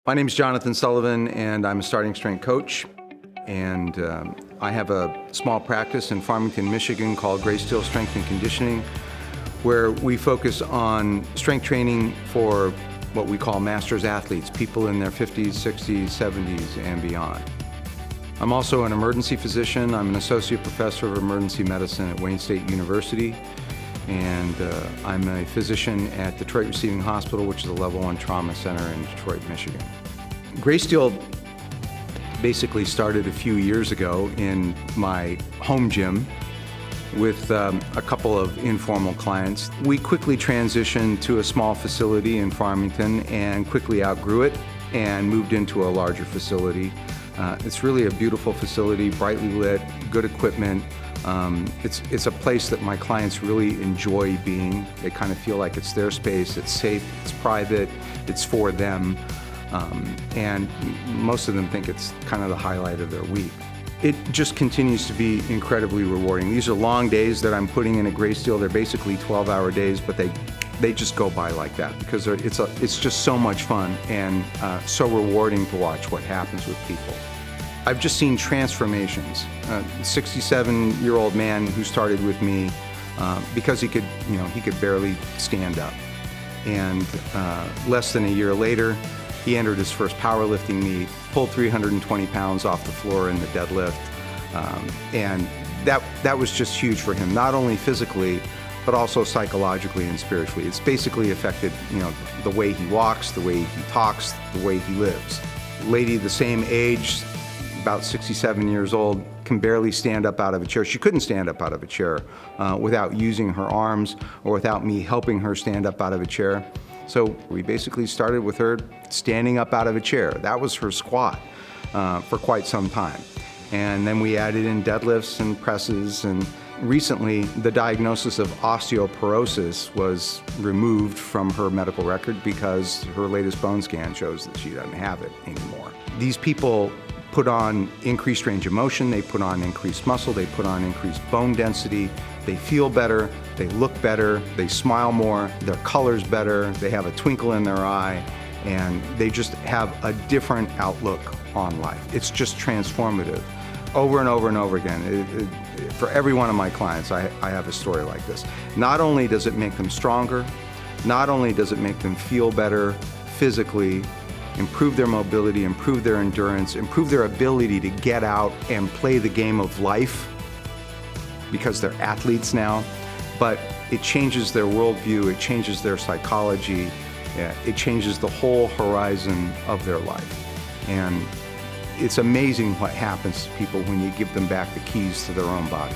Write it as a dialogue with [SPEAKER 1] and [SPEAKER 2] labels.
[SPEAKER 1] My name is Jonathon Sullivan, and I'm a starting strength coach. And I have a small practice in Farmington, Michigan called Greysteel Strength and Conditioning, where we focus on strength training for what we call masters athletes, people in their 50s, 60s, 70s, and beyond. I'm also an emergency physician. I'm an associate professor of emergency medicine at Wayne State University, and I'm a physician at Detroit Receiving Hospital, which is a level 1 trauma center in Detroit, Michigan. Greysteel basically started a few years ago in my home gym with a couple of informal clients. We quickly transitioned to a small facility in Farmington and quickly outgrew it and moved into a larger facility. It's really a beautiful facility, brightly lit, good equipment. It's a place that my clients really enjoy being. They kind of feel like it's their space, it's safe, it's private, it's for them. And most of them think it's kind of the highlight of their week. It just continues to be incredibly rewarding. These are long days that I'm putting in at Greysteel. They're basically 12-hour days, but they just go by like that because it's just so much fun and so rewarding to watch what happens with people. I've just seen transformations. A 67-year-old man who started with me because he could barely stand up. And less than a year later, he entered his first powerlifting meet, pulled 320 pounds off the floor in the deadlift. And that was just huge for him, not only physically, but also psychologically and spiritually. It's basically affected, the way he walks, the way he talks, the way he lives. Lady the same age, about 67 years old, can barely stand up out of a chair. She couldn't stand up out of a chair without using her arms or without me helping her stand up out of a chair. So we basically started with her standing up out of a chair. That was her squat for quite some time. And then we added in deadlifts and presses, and recently the diagnosis of osteoporosis was removed from her medical record because her latest bone scan shows that she doesn't have it anymore. These people put on increased range of motion, they put on increased muscle, they put on increased bone density, they feel better, they look better, they smile more, their color's better, they have a twinkle in their eye, and they just have a different outlook on life. It's just transformative. Over and over and over again. For every one of my clients, I have a story like this. Not only does it make them stronger, not only does it make them feel better physically, improve their mobility, improve their endurance, improve their ability to get out and play the game of life because they're athletes now, but it changes their worldview, it changes their psychology, it changes the whole horizon of their life. And it's amazing what happens to people when you give them back the keys to their own body.